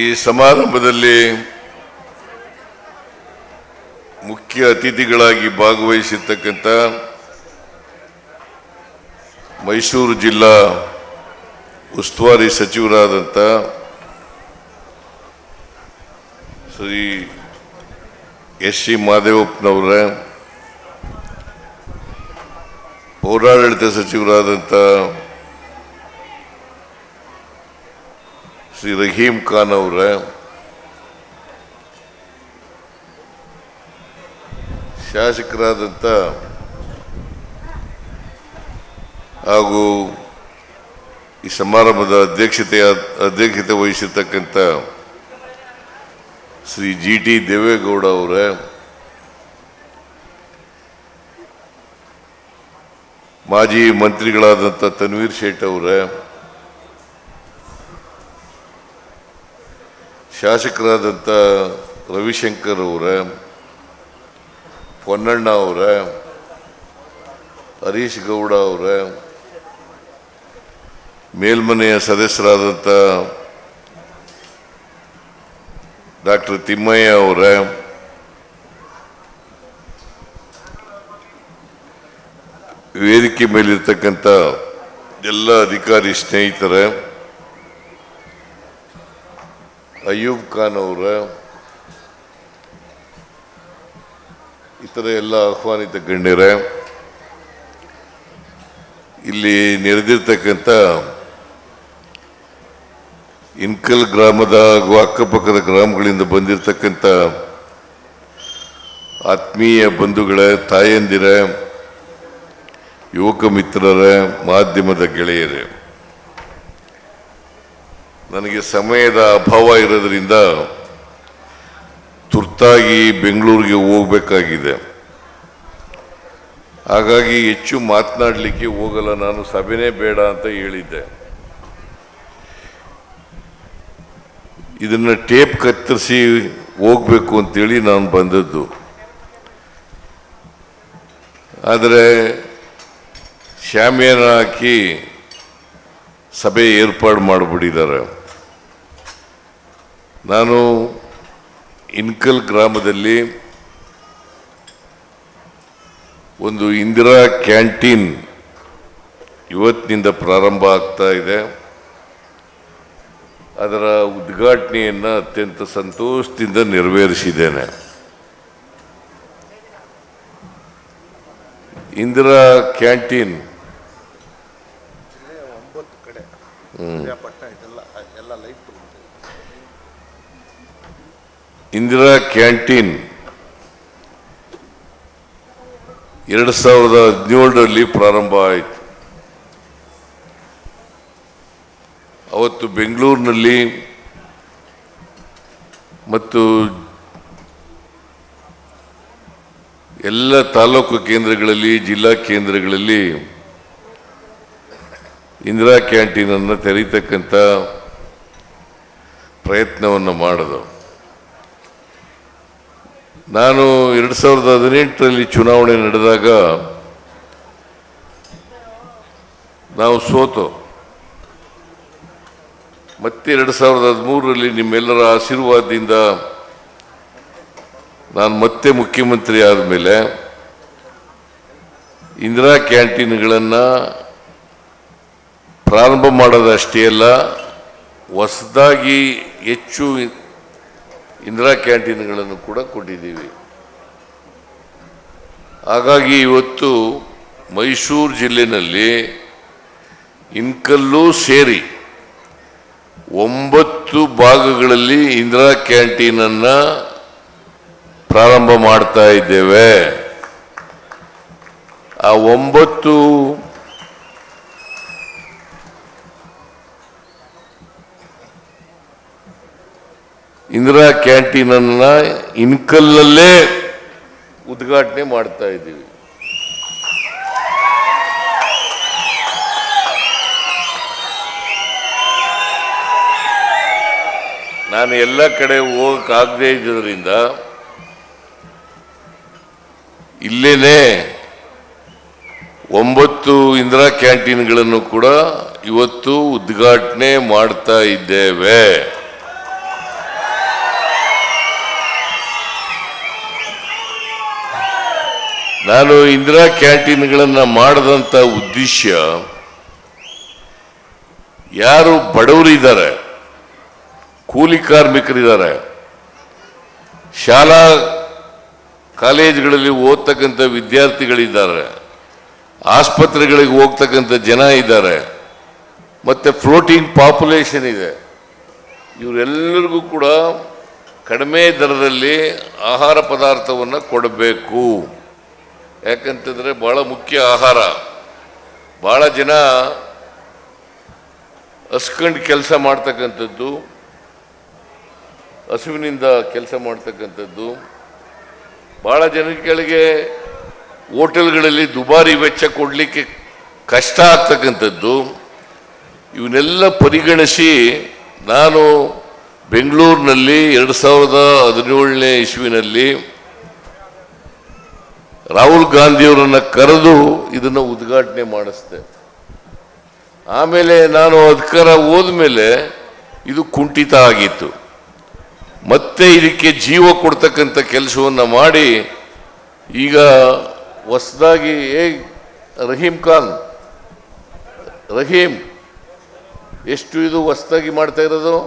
ಈ ಸಮಾರಂಭದಲ್ಲಿ ಮುಖ್ಯ ಅತಿಥಿಗಳಾಗಿ ಭಾಗವಹಿಸಿರ್ತಕ್ಕಂಥ ಮೈಸೂರು ಜಿಲ್ಲಾ ಉಸ್ತುವಾರಿ ಸಚಿವರಾದಂಥ ಶ್ರೀ ಎಸ್.ಸಿ. ಮಾದೇವಪ್ಪನವರ, ಪೌರಾಡಳಿತ ಸಚಿವರಾದಂಥ ಶ್ರೀ ರಹೀಂ ಖಾನ್ ಅವರ, ಶಾಸಕರಾದಂಥ ಹಾಗೂ ಈ ಸಮಾರಂಭದ ಅಧ್ಯಕ್ಷತೆ ವಹಿಸಿರ್ತಕ್ಕಂಥ ಶ್ರೀ ಜಿ.ಟಿ. ದೇವೇಗೌಡ ಅವರ, ಮಾಜಿ ಮಂತ್ರಿಗಳಾದಂಥ ತನ್ವೀರ್ ಶೇಟ್ ಅವರ, ಶಾಸಕರಾದಂಥ ರವಿಶಂಕರ್ ಅವರ, ಪೊನ್ನಣ್ಣ ಅವರ, ಹರೀಶ್ ಗೌಡ ಅವರ, ಮೇಲ್ಮನೆಯ ಸದಸ್ಯರಾದಂಥ ಡಾಕ್ಟರ್ ತಿಮ್ಮಯ್ಯ ಅವರ, ವೇದಿಕೆ ಮೇಲಿರ್ತಕ್ಕಂಥ ಎಲ್ಲ ಅಧಿಕಾರಿ ಸ್ನೇಹಿತರೆ, ಅಯ್ಯೂಬ್ ಖಾನ್ ಅವರ, ಇತರ ಎಲ್ಲ ಆಹ್ವಾನಿತ ಗಣ್ಯರೇ, ಇಲ್ಲಿ ನೆರೆದಿರ್ತಕ್ಕಂಥ ಇನ್ಕಲ್ ಗ್ರಾಮದ ಹಾಗೂ ಅಕ್ಕಪಕ್ಕದ ಗ್ರಾಮಗಳಿಂದ ಬಂದಿರತಕ್ಕಂಥ ಆತ್ಮೀಯ ಬಂಧುಗಳೇ, ತಾಯಂದಿರೇ, ಯುವಕ ಮಿತ್ರರೇ, ಮಾಧ್ಯಮದ ಗೆಳೆಯರೇ, ನನಗೆ ಸಮಯದ ಅಭಾವ ಇರೋದ್ರಿಂದ ತುರ್ತಾಗಿ ಬೆಂಗಳೂರಿಗೆ ಹೋಗಬೇಕಾಗಿದೆ. ಹಾಗಾಗಿ ಹೆಚ್ಚು ಮಾತನಾಡಲಿಕ್ಕೆ ಹೋಗಲ್ಲ, ನಾನು ಸಭೆನೇ ಬೇಡ ಅಂತ ಹೇಳಿದ್ದೆ. ಇದನ್ನು ಟೇಪ್ ಕತ್ತರಿಸಿ ಹೋಗಬೇಕು ಅಂತೇಳಿ ನಾನು ಬಂದದ್ದು. ಆದರೆ ಶಾಮಿಯಾನ ಹಾಕಿ ಸಭೆ ಏರ್ಪಾಡು ಮಾಡಿಬಿಟ್ಟಿದ್ದಾರೆ. ನಾನು ಇನ್ಕಲ್ ಗ್ರಾಮದಲ್ಲಿ ಒಂದು ಇಂದಿರಾ ಕ್ಯಾಂಟೀನ್ ಇವತ್ತಿನಿಂದ ಪ್ರಾರಂಭ ಆಗ್ತಾ ಇದೆ. ಅದರ ಉದ್ಘಾಟನೆಯನ್ನು ಅತ್ಯಂತ ಸಂತೋಷದಿಂದ ನೆರವೇರಿಸಿದ್ದೇನೆ. ಇಂದಿರಾ ಕ್ಯಾಂಟೀನ್ ಇಂದಿರಾ ಕ್ಯಾಂಟೀನ್ 2017ರಲ್ಲಿ ಪ್ರಾರಂಭ ಆಯಿತು. ಅವತ್ತು ಬೆಂಗಳೂರಿನಲ್ಲಿ ಮತ್ತು ಎಲ್ಲ ತಾಲೂಕು ಕೇಂದ್ರಗಳಲ್ಲಿ, ಜಿಲ್ಲಾ ಕೇಂದ್ರಗಳಲ್ಲಿ ಇಂದಿರಾ ಕ್ಯಾಂಟೀನನ್ನು ತೆರೀತಕ್ಕಂಥ ಪ್ರಯತ್ನವನ್ನು ಮಾಡಿದವು. ನಾನು 2018ರಲ್ಲಿ ಚುನಾವಣೆ ನಡೆದಾಗ ನಾವು ಸೋತು, ಮತ್ತೆ 2013ರಲ್ಲಿ ನಿಮ್ಮೆಲ್ಲರ ಆಶೀರ್ವಾದದಿಂದ ನಾನು ಮತ್ತೆ ಮುಖ್ಯಮಂತ್ರಿ ಆದಮೇಲೆ ಇಂದಿರಾ ಕ್ಯಾಂಟೀನ್ಗಳನ್ನು ಪ್ರಾರಂಭ ಮಾಡೋದಷ್ಟೇ ಅಲ್ಲ, ಹೊಸದಾಗಿ ಹೆಚ್ಚು ಇಂದಿರಾ ಕ್ಯಾಂಟೀನ್ಗಳನ್ನು ಕೂಡ ಕೊಟ್ಟಿದ್ದೀವಿ. ಹಾಗಾಗಿ ಇವತ್ತು ಮೈಸೂರು ಜಿಲ್ಲೆಯಲ್ಲಿ ಇನ್ಕಲ್ಲು ಸೇರಿ 9 ಭಾಗಗಳಲ್ಲಿ ಇಂದಿರಾ ಕ್ಯಾಂಟೀನನ್ನು ಪ್ರಾರಂಭ ಮಾಡ್ತಾ ಇದ್ದೇವೆ. ಆ 9 ಇಂದಿರಾ ಕ್ಯಾಂಟೀನನ್ನು ಇನ್ಕಲ್ಲಲ್ಲೇ ಉದ್ಘಾಟನೆ ಮಾಡ್ತಾ ಇದ್ದೀವಿ. ನಾನು ಎಲ್ಲ ಕಡೆ ಹೋಗಕ್ಕಾಗದೇ ಇದ್ದರಿಂದ ಇಲ್ಲೇನೆ 9 ಇಂದಿರಾ ಕ್ಯಾಂಟೀನ್ಗಳನ್ನು ಕೂಡ ಇವತ್ತು ಉದ್ಘಾಟನೆ ಮಾಡ್ತಾ ಇದ್ದೇವೆ. ನಾನು ಇಂದಿರಾ ಕ್ಯಾಂಟೀನ್ಗಳನ್ನು ಮಾಡದಂಥ ಉದ್ದೇಶ, ಯಾರು ಬಡವರಿದ್ದಾರೆ, ಕೂಲಿ ಕಾರ್ಮಿಕರಿದ್ದಾರೆ, ಶಾಲಾ ಕಾಲೇಜುಗಳಲ್ಲಿ ಓದ್ತಕ್ಕಂಥ ವಿದ್ಯಾರ್ಥಿಗಳಿದ್ದಾರೆ, ಆಸ್ಪತ್ರೆಗಳಿಗೆ ಹೋಗ್ತಕ್ಕಂಥ ಜನ ಇದ್ದಾರೆ, ಮತ್ತು ಫ್ಲೋಟಿಂಗ್ ಪಾಪ್ಯುಲೇಷನ್ ಇದೆ. ಇವರೆಲ್ಲರಿಗೂ ಕೂಡ ಕಡಿಮೆ ದರದಲ್ಲಿ ಆಹಾರ ಪದಾರ್ಥವನ್ನು ಕೊಡಬೇಕು. ಯಾಕಂತಂದರೆ ಭಾಳ ಮುಖ್ಯ ಆಹಾರ. ಭಾಳ ಜನ ಹಸ್ಕೊಂಡು ಕೆಲಸ ಮಾಡ್ತಕ್ಕಂಥದ್ದು, ಹಸುವಿನಿಂದ ಕೆಲಸ ಮಾಡ್ತಕ್ಕಂಥದ್ದು, ಭಾಳ ಜನಗಳಿಗೆ ಹೋಟೆಲ್ಗಳಲ್ಲಿ ದುಬಾರಿ ವೆಚ್ಚ ಕೊಡಲಿಕ್ಕೆ ಕಷ್ಟ ಆಗ್ತಕ್ಕಂಥದ್ದು. ಇವನ್ನೆಲ್ಲ ಪರಿಗಣಿಸಿ ನಾನು ಬೆಂಗಳೂರಿನಲ್ಲಿ 2017ನೇ ಇಸ್ವಿನಲ್ಲಿ ರಾಹುಲ್ ಗಾಂಧಿಯವರನ್ನು ಕರೆದು ಇದನ್ನು ಉದ್ಘಾಟನೆ ಮಾಡಿಸ್ದೆ. ಆಮೇಲೆ ನಾನು ಅಧಿಕಾರ ಹೋದ್ಮೇಲೆ ಇದು ಕುಂಠಿತ ಆಗಿತ್ತು. ಮತ್ತೆ ಇದಕ್ಕೆ ಜೀವ ಕೊಡ್ತಕ್ಕಂಥ ಕೆಲಸವನ್ನು ಮಾಡಿ ಈಗ ಹೊಸದಾಗಿ ರಹೀಂ ಎಷ್ಟು ಇದು ಹೊಸದಾಗಿ ಮಾಡ್ತಾ ಇರೋದು?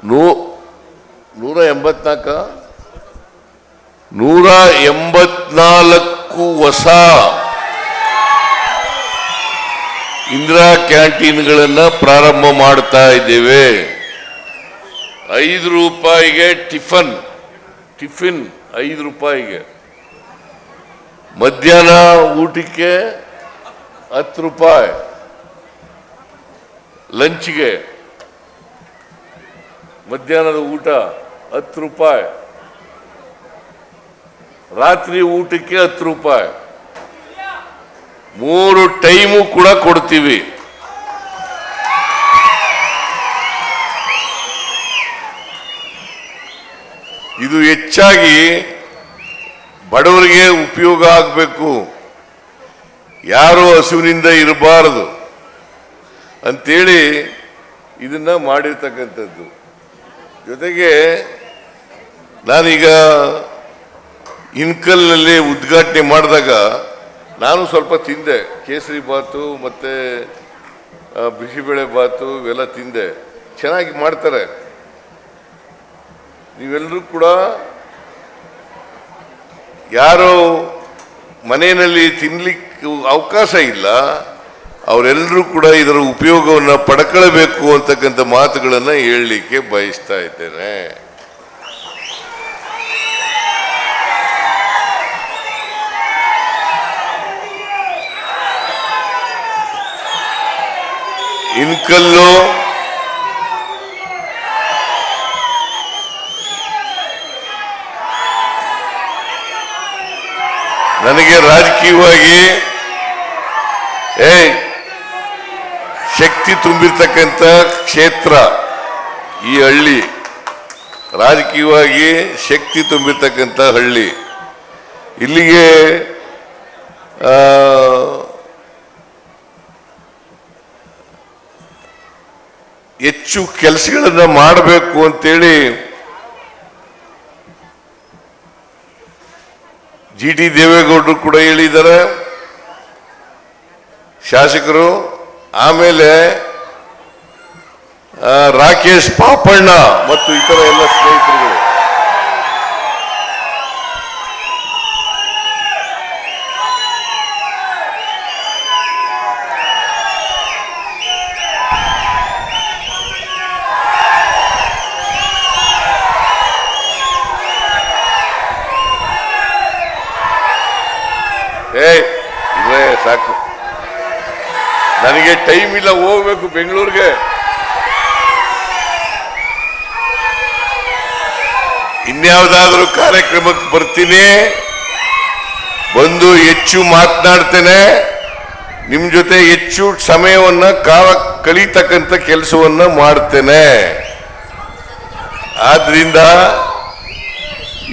184 ಹೊಸ ಇಂದಿರಾ ಕ್ಯಾಂಟೀನ್ಗಳನ್ನು ಪ್ರಾರಂಭ ಮಾಡ್ತಾ ಇದ್ದೇವೆ. 5 ರೂಪಾಯಿಗೆ ಟಿಫಿನ್ 5 ರೂಪಾಯಿಗೆ, ಮಧ್ಯಾಹ್ನ ಊಟಕ್ಕೆ 10 ರೂಪಾಯಿ, ಲಂಚ್ಗೆ ಮಧ್ಯಾಹ್ನದ ಊಟ 10 ರೂಪಾಯಿ, ರಾತ್ರಿ ಊಟಕ್ಕೆ 10 ರೂಪಾಯಿ, 3 ಟೈಮು ಕೂಡ ಕೊಡ್ತೀವಿ. ಇದು ಹೆಚ್ಚಾಗಿ ಬಡವರಿಗೆ ಉಪಯೋಗ ಆಗಬೇಕು, ಯಾರು ಹಸುವಿನಿಂದ ಇರಬಾರದು ಅಂತೇಳಿ ಇದನ್ನ ಮಾಡಿರ್ತಕ್ಕಂಥದ್ದು. ಜೊತೆಗೆ ನಾನೀಗ ಇನ್ಕಲ್ನಲ್ಲಿ ಉದ್ಘಾಟನೆ ಮಾಡಿದಾಗ ನಾನು ಸ್ವಲ್ಪ ತಿಂದೆ, ಕೇಸರಿ ಬಾತು ಮತ್ತು ಬಿಸಿಬೇಳೆ ಬಾತು ಇವೆಲ್ಲ ತಿಂದೆ. ಚೆನ್ನಾಗಿ ಮಾಡ್ತಾರೆ. ನೀವೆಲ್ಲರೂ ಕೂಡ ಯಾರು ಮನೆಯಲ್ಲಿ ತಿನ್ಲಿಕ್ಕೆ ಅವಕಾಶ ಇಲ್ಲ ಅವರೆಲ್ಲರೂ ಕೂಡ ಇದರ ಉಪಯೋಗವನ್ನು ಪಡ್ಕೊಳ್ಬೇಕು ಅಂತಕ್ಕಂಥ ಮಾತುಗಳನ್ನು ಹೇಳಲಿಕ್ಕೆ ಬಯಸ್ತಾ ಇದ್ದೇನೆ. ಇನ್ಕಲ್ಲು ನನಗೆ ರಾಜಕೀಯವಾಗಿ ಶಕ್ತಿ ತುಂಬಿರ್ತಕ್ಕಂಥ ಕ್ಷೇತ್ರ ಈ ಹಳ್ಳಿ, ರಾಜಕೀಯವಾಗಿ ಶಕ್ತಿ ತುಂಬಿರ್ತಕ್ಕಂಥ ಹಳ್ಳಿ. ಇಲ್ಲಿಗೆ ಹೆಚ್ಚು ಕೆಲಸಗಳನ್ನು ಮಾಡಬೇಕು ಅಂತೇಳಿ GT ದೇವೇಗೌಡರು ಕೂಡ ಹೇಳಿದ್ದಾರೆ, ಶಾಸಕರು. ಆಮೇಲೆ ರಾಕೇಶ್ ಪಾಪಣ್ಣ ಮತ್ತು ಇತರ ಎಲ್ಲ ಸ್ನೇಹಿತರುಗಳು. ಇದೇ ಸಾಕು, ನನಗೆ ಟೈಮ್ ಇಲ್ಲ, ಹೋಗ್ಬೇಕು ಬೆಂಗಳೂರಿಗೆ. ಇನ್ಯಾವುದಾದ್ರೂ ಕಾರ್ಯಕ್ರಮಕ್ಕೆ ಬರ್ತೀನಿ, ಬಂದು ಹೆಚ್ಚು ಮಾತನಾಡ್ತೇನೆ, ನಿಮ್ಮ ಜೊತೆ ಹೆಚ್ಚು ಸಮಯವನ್ನ ಕಳೀತಕ್ಕಂಥ ಕೆಲಸವನ್ನ ಮಾಡ್ತೇನೆ. ಆದ್ರಿಂದ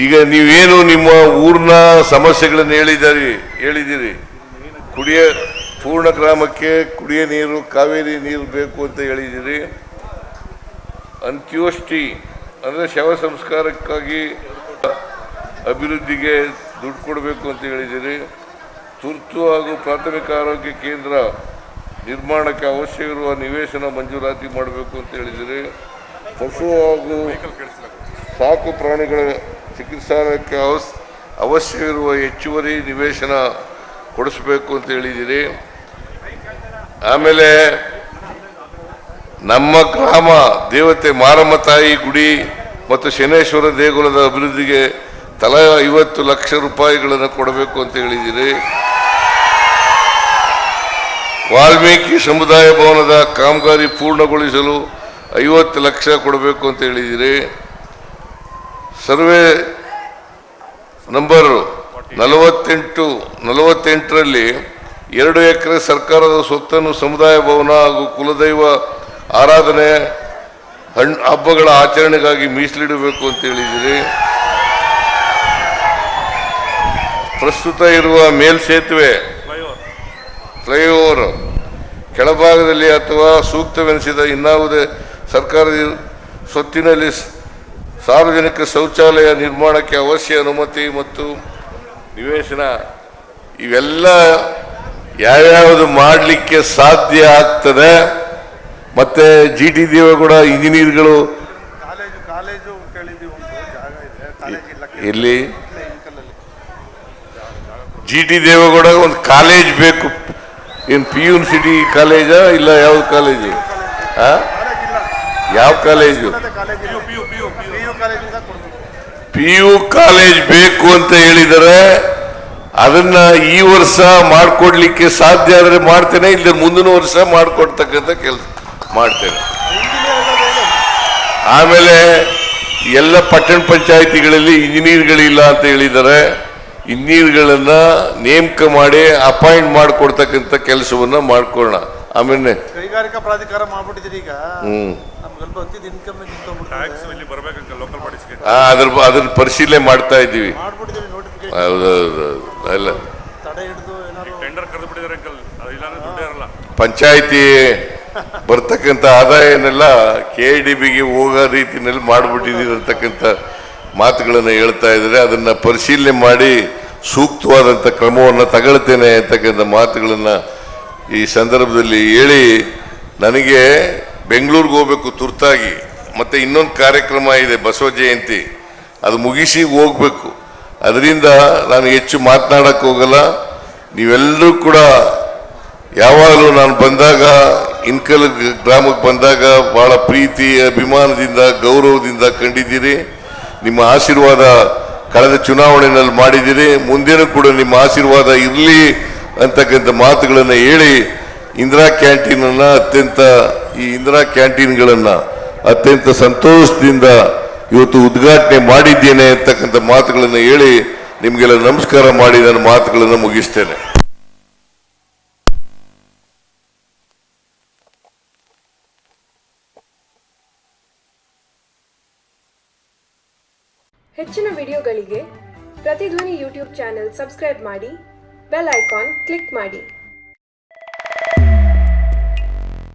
ಈಗ ನೀವೇನು ನಿಮ್ಮ ಊರಿನ ಸಮಸ್ಯೆಗಳನ್ನು ಹೇಳಿದಿರಿ, ಪೂರ್ಣ ಗ್ರಾಮಕ್ಕೆ ಕುಡಿಯ ನೀರು, ಕಾವೇರಿ ನೀರು ಬೇಕು ಅಂತ ಹೇಳಿದಿರಿ. ಅಂತ್ಯೋಷ್ಟಿ ಅಂದರೆ ಶವ ಸಂಸ್ಕಾರಕ್ಕಾಗಿ ಅಭಿವೃದ್ಧಿಗೆ ದುಡ್ಡು ಕೊಡಬೇಕು ಅಂತ ಹೇಳಿದ್ದೀರಿ. ತುರ್ತು ಹಾಗೂ ಪ್ರಾಥಮಿಕ ಆರೋಗ್ಯ ಕೇಂದ್ರ ನಿರ್ಮಾಣಕ್ಕೆ ಅವಶ್ಯವಿರುವ ನಿವೇಶನ ಮಂಜೂರಾತಿ ಮಾಡಬೇಕು ಅಂತ ಹೇಳಿದ್ದೀರಿ. ಪಶು ಹಾಗೂ ಸಾಕು ಪ್ರಾಣಿಗಳ ಚಿಕಿತ್ಸಾಲಯಕ್ಕೆ ಅವಶ್ಯವಿರುವ ಹೆಚ್ಚುವರಿ ನಿವೇಶನ ಕೊಡಿಸಬೇಕು ಅಂತ ಹೇಳಿದ್ದೀರಿ. ಆಮೇಲೆ ನಮ್ಮ ಗ್ರಾಮ ದೇವತೆ ಮಾರಮ್ಮ ತಾಯಿ ಗುಡಿ ಮತ್ತು ಶನೇಶ್ವರ ದೇಗುಲದ ಅಭಿವೃದ್ಧಿಗೆ ತಲಾ 50 ಲಕ್ಷ ರೂಪಾಯಿಗಳನ್ನು ಕೊಡಬೇಕು ಅಂತ ಹೇಳಿದ್ದೀರಿ. ವಾಲ್ಮೀಕಿ ಸಮುದಾಯ ಭವನದ ಕಾಮಗಾರಿ ಪೂರ್ಣಗೊಳಿಸಲು 50 ಲಕ್ಷ ಕೊಡಬೇಕು ಅಂತ ಹೇಳಿದ್ದೀರಿ. ಸರ್ವೆ ನಂಬರ್ 48ರಲ್ಲಿ 2 ಎಕರೆ ಸರ್ಕಾರದ ಸ್ವತ್ತನ್ನು ಸಮುದಾಯ ಭವನ ಹಾಗೂ ಕುಲದೈವ ಆರಾಧನೆ ಹಬ್ಬಗಳ ಆಚರಣೆಗಾಗಿ ಮೀಸಲಿಡಬೇಕು ಅಂತ ಹೇಳಿದ್ದೀರಿ. ಪ್ರಸ್ತುತ ಇರುವ ಮೇಲ್ಸೇತುವೆ ಫ್ಲೈಓವರ್ ಕೆಳಭಾಗದಲ್ಲಿ ಅಥವಾ ಸೂಕ್ತವೆನಿಸಿದ ಇನ್ನಾವುದೇ ಸರ್ಕಾರದ ಸ್ವತ್ತಿನಲ್ಲಿ ಸಾರ್ವಜನಿಕ ಶೌಚಾಲಯ ನಿರ್ಮಾಣಕ್ಕೆ ಅವಶ್ಯ ಅನುಮತಿ ಮತ್ತು ನಿವೇಶನ ಇವೆಲ್ಲ ಯಾವ್ಯಾವುದು ಮಾಡಲಿಕ್ಕೆ ಸಾಧ್ಯ ಆಗ್ತದೆ. ಮತ್ತೆ GT ದೇವೇಗೌಡ ಇಂಜಿನಿಯರ್ಗಳು ಇಲ್ಲಿ GT ದೇವೇಗೌಡ ಒಂದು ಕಾಲೇಜ್ ಬೇಕು. ಏನು PUN ಕಾಲೇಜಾ ಇಲ್ಲ ಯಾವ ಕಾಲೇಜು? ಯಾವ ಕಾಲೇಜು? PU ಕಾಲೇಜ್ ಬೇಕು ಅಂತ ಹೇಳಿದರೆ ಅದನ್ನ ಈ ವರ್ಷ ಮಾಡಿಕೊಡ್ಲಿಕ್ಕೆ ಸಾಧ್ಯ ಆದರೆ ಮಾಡ್ತೇನೆ, ಇಲ್ಲ ಮುಂದಿನ ವರ್ಷ ಮಾಡಿಕೊಡ್ತಕ್ಕಂಥ ಕೆಲಸ ಮಾಡ್ತೇನೆ. ಆಮೇಲೆ ಎಲ್ಲ ಪಟ್ಟಣ ಪಂಚಾಯಿತಿಗಳಲ್ಲಿ ಇಂಜಿನಿಯರ್ಗಳಿಲ್ಲ ಅಂತ ಹೇಳಿದ್ದಾರೆ. ಇಂಜಿನಿಯರ್ಗಳನ್ನ ನೇಮಕ ಮಾಡಿ ಅಪಾಯಿಂಟ್ ಮಾಡಿಕೊಡ್ತಕ್ಕಂಥ ಕೆಲಸವನ್ನ ಮಾಡ್ಕೊಳ್ಳೋಣ. ಆಮೇಲೆ ಕೈಗಾರಿಕಾ ಪ್ರಾಧಿಕಾರ ಮಾಡ್ಬಿಟ್ಟಿದ್ದೀರಿ ಈಗ. ಅದನ್ನ ಪರಿಶೀಲನೆ ಮಾಡ್ತಾ ಇದ್ದೀವಿ. ಹೌದೌದು. ಅಲ್ಲ ಪಂಚಾಯಿತಿ ಬರ್ತಕ್ಕಂಥ ಆದಾಯನೆಲ್ಲ KIDBಗೆ ಹೋಗೋ ರೀತಿಯಲ್ಲಿ ಮಾಡಿಬಿಟ್ಟಿರ್ತಕ್ಕಂಥ ಮಾತುಗಳನ್ನು ಹೇಳ್ತಾ ಇದ್ದಾರೆ. ಅದನ್ನ ಪರಿಶೀಲನೆ ಮಾಡಿ ಸೂಕ್ತವಾದಂಥ ಕ್ರಮವನ್ನು ತಗೊಳ್ತೇನೆ ಅಂತಕ್ಕಂಥ ಮಾತುಗಳನ್ನು ಈ ಸಂದರ್ಭದಲ್ಲಿ ಹೇಳಿ, ನನಗೆ ಬೆಂಗಳೂರಿಗೆ ಹೋಗ್ಬೇಕು ತುರ್ತಾಗಿ. ಮತ್ತೆ ಇನ್ನೊಂದು ಕಾರ್ಯಕ್ರಮ ಇದೆ, ಬಸವ ಜಯಂತಿ, ಅದು ಮುಗಿಸಿ ಹೋಗ್ಬೇಕು. ಅದರಿಂದ ನಾನು ಹೆಚ್ಚು ಮಾತನಾಡಕ್ಕೆ ಹೋಗಲ್ಲ. ನೀವೆಲ್ಲರೂ ಕೂಡ ಯಾವಾಗಲೂ ನಾನು ಬಂದಾಗ ಇನ್ಕಲ್ ಗ್ರಾಮಕ್ಕೆ ಬಂದಾಗ ಬಹಳ ಪ್ರೀತಿ ಅಭಿಮಾನದಿಂದ ಗೌರವದಿಂದ ಕಂಡಿದ್ದೀರಿ. ನಿಮ್ಮ ಆಶೀರ್ವಾದ ಕಳೆದ ಚುನಾವಣೆಯಲ್ಲಿ ಮಾಡಿದ್ದೀರಿ. ಮುಂದೇನೂ ಕೂಡ ನಿಮ್ಮ ಆಶೀರ್ವಾದ ಇರಲಿ ಅಂತಕ್ಕಂಥ ಮಾತುಗಳನ್ನು ಹೇಳಿ ಇಂದಿರಾ ಕ್ಯಾಂಟೀನನ್ನು ಈ ಇಂದಿರಾ ಕ್ಯಾಂಟೀನ್ಗಳನ್ನು ಅತ್ಯಂತ ಸಂತೋಷದಿಂದ ಇವತ್ತು ಉದ್ಘಾಟನೆ ಮಾಡಿದ್ದೇನೆ ಅಂತಕ್ಕಂಥ ಮಾತುಗಳನ್ನು ಹೇಳಿ ನಿಮಗೆಲ್ಲ ನಮಸ್ಕಾರ ಮಾಡಿ ನನ್ನ ಮಾತುಗಳನ್ನು ಮುಗಿಸ್ತೇನೆ. ಹೆಚ್ಚಿನ ವಿಡಿಯೋಗಳಿಗೆ ಪ್ರತಿಧ್ವನಿ ಯೂಟ್ಯೂಬ್ ಚಾನೆಲ್ ಸಬ್ಸ್ಕ್ರೈಬ್ ಮಾಡಿ, ಬೆಲ್ ಐಕಾನ್ ಕ್ಲಿಕ್ ಮಾಡಿ.